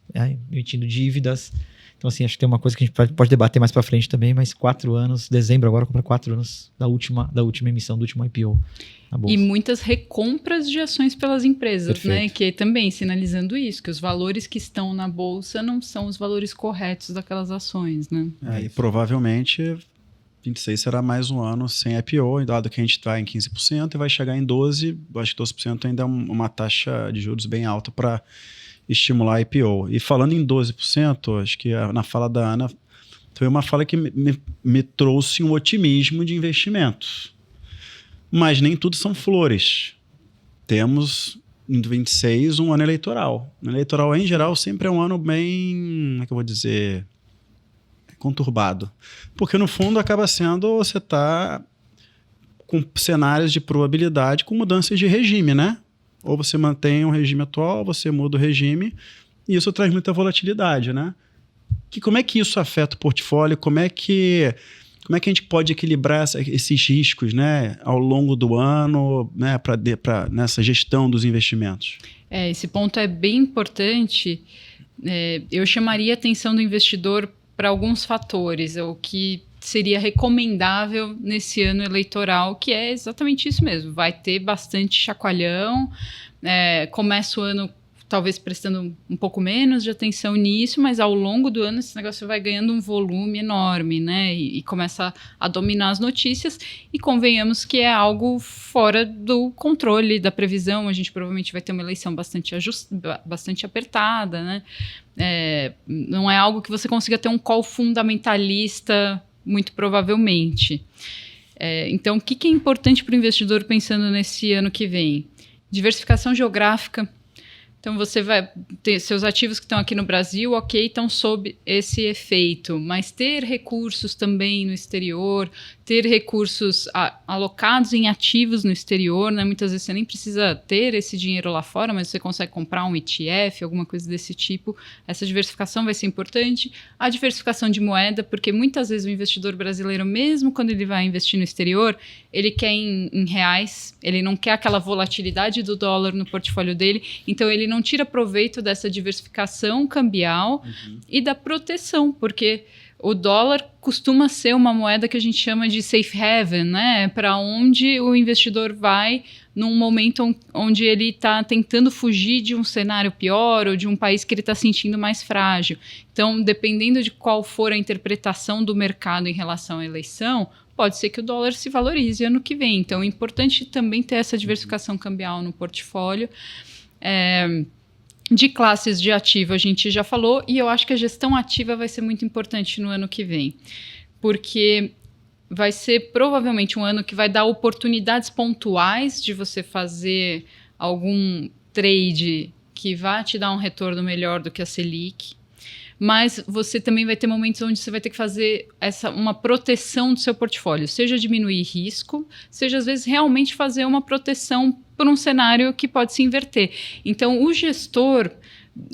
C: emitindo dívidas. Então, assim, acho que tem uma coisa que a gente pode debater mais para frente também, mas 4 anos, dezembro agora, compra 4 anos da última emissão, do último IPO na Bolsa.
B: E muitas recompras de ações pelas empresas,
C: Perfeito.
B: né? Que também sinalizando isso, que os valores que estão na Bolsa não são os valores corretos daquelas ações, né?
D: E provavelmente 26 será mais um ano sem IPO, dado que a gente está em 15% e vai chegar em 12%. Acho que 12% ainda é uma taxa de juros bem alta para estimular a IPO. E falando em 12%, acho que na fala da Ana foi uma fala que me trouxe um otimismo de investimentos. Mas nem tudo são flores. Temos em 26 um ano eleitoral. O eleitoral, em geral, sempre é um ano bem, como é que eu vou dizer, conturbado. Porque, no fundo, acaba sendo você está com cenários de probabilidade com mudanças de regime, né? Ou você mantém o regime atual, você muda o regime, e isso traz muita volatilidade, né? Como é que isso afeta o portfólio? Como é que a gente pode equilibrar esses riscos, né, ao longo do ano, né, nessa gestão dos investimentos?
B: Esse ponto é bem importante. Eu chamaria a atenção do investidor para alguns fatores, o que seria recomendável nesse ano eleitoral, que é exatamente isso mesmo. Vai ter bastante chacoalhão, começa o ano talvez prestando um pouco menos de atenção nisso, mas ao longo do ano esse negócio vai ganhando um volume enorme, né? E começa a dominar as notícias. E convenhamos que é algo fora do controle, da previsão. A gente provavelmente vai ter uma eleição bastante apertada, né? Não é algo que você consiga ter um call fundamentalista, muito provavelmente. Então, o que é importante para o investidor pensando nesse ano que vem? Diversificação geográfica. Então, você vai ter seus ativos que estão aqui no Brasil, ok, estão sob esse efeito, mas ter recursos também no exterior, ter recursos alocados em ativos no exterior, né? Muitas vezes você nem precisa ter esse dinheiro lá fora, mas você consegue comprar um ETF, alguma coisa desse tipo. Essa diversificação vai ser importante. A diversificação de moeda, porque muitas vezes o investidor brasileiro, mesmo quando ele vai investir no exterior, ele quer em reais, ele não quer aquela volatilidade do dólar no portfólio dele, então ele não tira proveito dessa diversificação cambial e da proteção, porque o dólar costuma ser uma moeda que a gente chama de safe haven, né? Para onde o investidor vai num momento onde ele está tentando fugir de um cenário pior ou de um país que ele está sentindo mais frágil. Então, dependendo de qual for a interpretação do mercado em relação à eleição, pode ser que o dólar se valorize ano que vem. Então, é importante também ter essa diversificação cambial no portfólio. De classes de ativo a gente já falou, e eu acho que a gestão ativa vai ser muito importante no ano que vem, porque vai ser provavelmente um ano que vai dar oportunidades pontuais de você fazer algum trade que vai te dar um retorno melhor do que a Selic, mas você também vai ter momentos onde você vai ter que fazer uma proteção do seu portfólio, seja diminuir risco, seja às vezes realmente fazer uma proteção por um cenário que pode se inverter. Então, o gestor,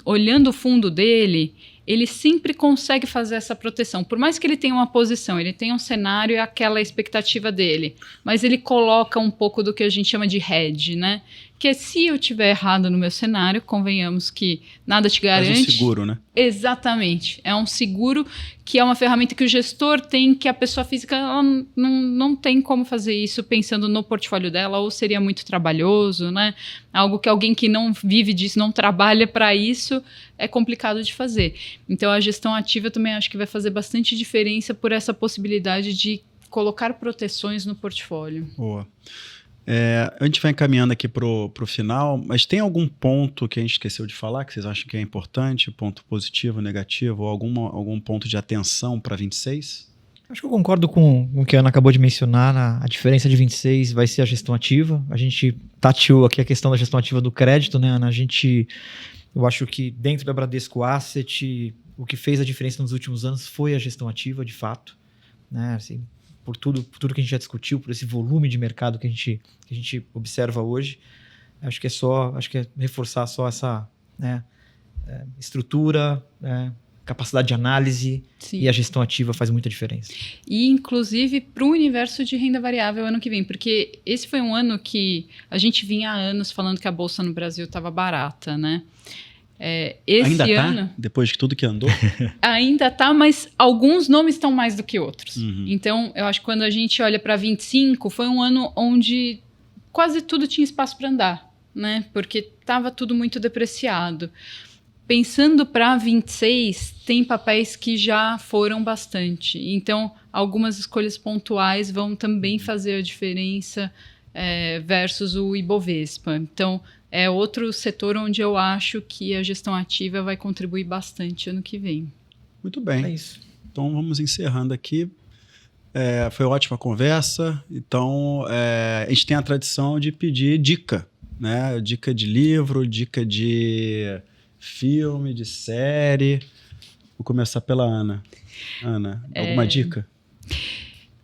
B: olhando o fundo dele, ele sempre consegue fazer essa proteção. Por mais que ele tenha uma posição, ele tenha um cenário e aquela expectativa dele, mas ele coloca um pouco do que a gente chama de hedge, né? Que se eu tiver errado no meu cenário, convenhamos que nada te garante.
D: Faz um seguro, né?
B: Exatamente. É um seguro que é uma ferramenta que o gestor tem, que a pessoa física ela não tem como fazer isso pensando no portfólio dela, ou seria muito trabalhoso, né? Algo que alguém que não vive disso, não trabalha para isso, é complicado de fazer. Então, a gestão ativa também acho que vai fazer bastante diferença por essa possibilidade de colocar proteções no portfólio.
D: Boa. A gente vai encaminhando aqui para o final, mas tem algum ponto que a gente esqueceu de falar, que vocês acham que é importante, ponto positivo, negativo, ou algum ponto de atenção para 26?
C: Acho que eu concordo com o que a Ana acabou de mencionar. A diferença de 26 vai ser a gestão ativa. A gente tateou aqui a questão da gestão ativa do crédito, né, Ana? Eu acho que dentro da Bradesco Asset, o que fez a diferença nos últimos anos foi a gestão ativa, de fato, né? Assim, por tudo que a gente já discutiu, por esse volume de mercado que a gente observa hoje. Acho que é reforçar só essa, né, estrutura, capacidade de análise. Sim. E a gestão ativa faz muita diferença.
B: E, inclusive, para o universo de renda variável ano que vem, porque esse foi um ano que a gente vinha há anos falando que a Bolsa no Brasil estava barata, né?
D: Ainda ano, tá? Depois de tudo que andou?
B: Ainda tá, mas alguns nomes estão mais do que outros. Então, eu acho que quando a gente olha para 25, foi um ano onde quase tudo tinha espaço para andar, né? Porque estava tudo muito depreciado. Pensando para 26, tem papéis que já foram bastante. Então, algumas escolhas pontuais vão também fazer a diferença versus o Ibovespa. Então, é outro setor onde eu acho que a gestão ativa vai contribuir bastante ano que vem.
D: Muito bem.
C: É isso.
D: Então, vamos encerrando aqui. Foi ótima conversa. Então, a gente tem a tradição de pedir dica, né? Dica de livro, dica de filme, de série. Vou começar pela Ana. Ana, alguma dica?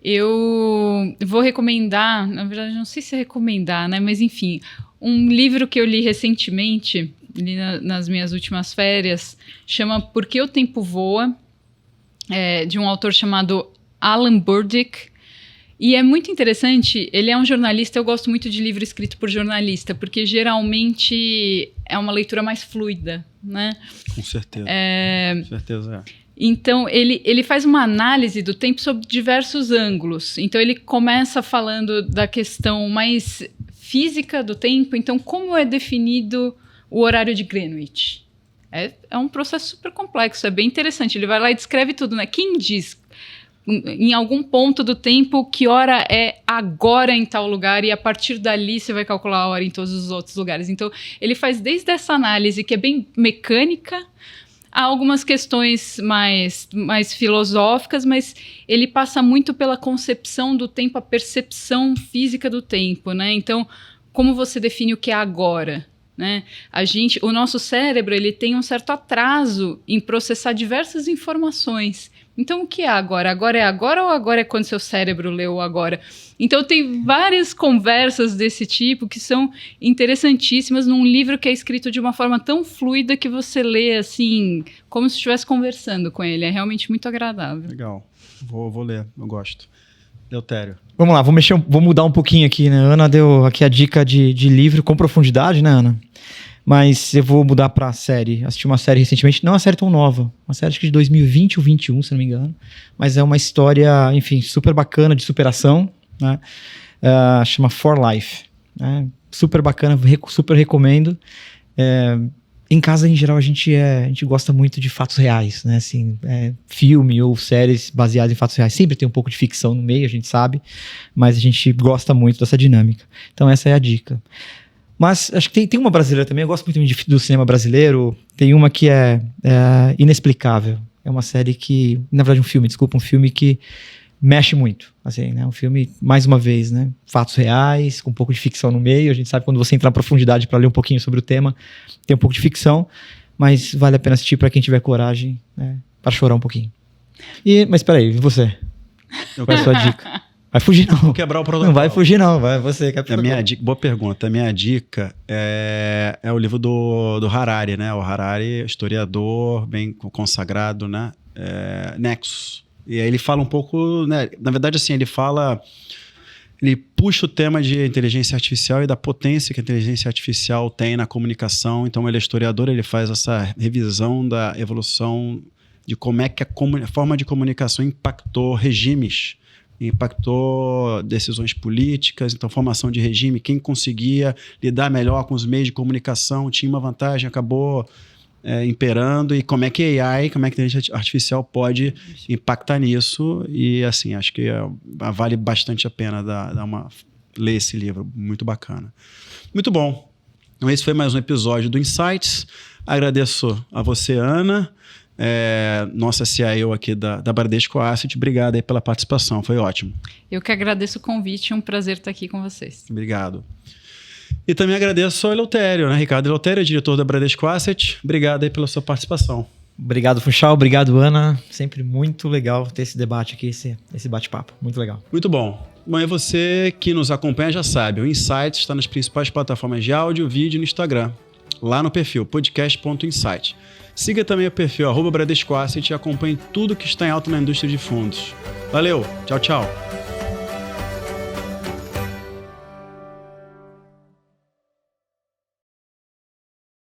B: Eu vou recomendar, na verdade, não sei se recomendar, né? Mas, enfim, um livro que eu li recentemente, li nas minhas últimas férias, chama Por que o Tempo Voa, de um autor chamado Alan Burdick. E é muito interessante, ele é um jornalista, eu gosto muito de livro escrito por jornalista, porque geralmente é uma leitura mais fluida, né?
D: Com certeza. Com certeza é.
B: Então, ele faz uma análise do tempo sob diversos ângulos. Então, ele começa falando da questão mais física do tempo. Então, como é definido o horário de Greenwich. É um processo super complexo, é bem interessante. Ele vai lá e descreve tudo, né? Quem diz em algum ponto do tempo que hora é agora em tal lugar e a partir dali você vai calcular a hora em todos os outros lugares. Então, ele faz desde essa análise que é bem mecânica a algumas questões mais filosóficas, mas ele passa muito pela concepção do tempo, a percepção física do tempo, né? Então, como você define o que é agora? Né? O nosso cérebro ele tem um certo atraso em processar diversas informações. Então, o que é agora? Agora é agora ou agora é quando seu cérebro leu agora? Então, tem várias conversas desse tipo que são interessantíssimas num livro que é escrito de uma forma tão fluida que você lê assim, como se estivesse conversando com ele. É realmente muito agradável.
D: Legal. Vou ler, eu gosto. Eleutério.
C: Vamos lá, vou mudar um pouquinho aqui, né? A Ana deu aqui a dica de livro com profundidade, né, Ana? Mas eu vou mudar pra série. Assisti uma série recentemente, não é uma série tão nova. Uma série acho que de 2020 ou 2021, se não me engano. Mas é uma história, enfim, super bacana, de superação, né? Chama For Life. Né? Super bacana, super recomendo. Em casa, em geral, a gente gosta muito de fatos reais, né? Assim, filme ou séries baseadas em fatos reais. Sempre tem um pouco de ficção no meio, a gente sabe. Mas a gente gosta muito dessa dinâmica. Então, essa é a dica. Mas acho que tem uma brasileira também, eu gosto muito do cinema brasileiro. Tem uma que é Inexplicável. É uma série que, na verdade um filme que mexe muito, assim, né? Um filme, mais uma vez, né? Fatos reais, com um pouco de ficção no meio. A gente sabe que quando você entra na profundidade para ler um pouquinho sobre o tema, tem um pouco de ficção, mas vale a pena assistir para quem tiver coragem, né? Para chorar um pouquinho. Mas espera aí, e você? Qual é a sua dica? Vai fugir não.
D: Vou quebrar o protocolo.
C: Não vai fugir não, vai você.
D: Boa pergunta. A minha dica é o livro do Harari, né? O Harari, historiador, bem consagrado, né? Nexus. E aí ele fala um pouco, né? Na verdade, assim, ele puxa o tema de inteligência artificial e da potência que a inteligência artificial tem na comunicação. Então, ele é historiador, ele faz essa revisão da evolução de como é que a forma de comunicação impactou regimes, impactou decisões políticas, então formação de regime, quem conseguia lidar melhor com os meios de comunicação tinha uma vantagem, acabou imperando, e como é que a AI, como é que a inteligência artificial pode impactar nisso, e assim, acho que vale bastante a pena ler esse livro, muito bacana. Muito bom. Então esse foi mais um episódio do Insights. Agradeço a você, Ana, nossa CIO aqui da Bradesco Asset. Obrigado aí pela participação, foi ótimo.
B: Eu que agradeço o convite, é um prazer estar aqui com vocês.
D: Obrigado. E também agradeço ao Eleutério, né? Ricardo Eleutério, diretor da Bradesco Asset. Obrigado aí pela sua participação.
C: Obrigado, Funchal. Obrigado, Ana. Sempre muito legal ter esse debate aqui, esse bate-papo. Muito legal.
D: Muito bom. Bom, e você que nos acompanha já sabe, o Insights está nas principais plataformas de áudio, vídeo e no Instagram. Lá no perfil podcast.insight. Siga também o perfil @Bradesco Asset e acompanhe tudo que está em alta na indústria de fundos. Valeu, tchau, tchau.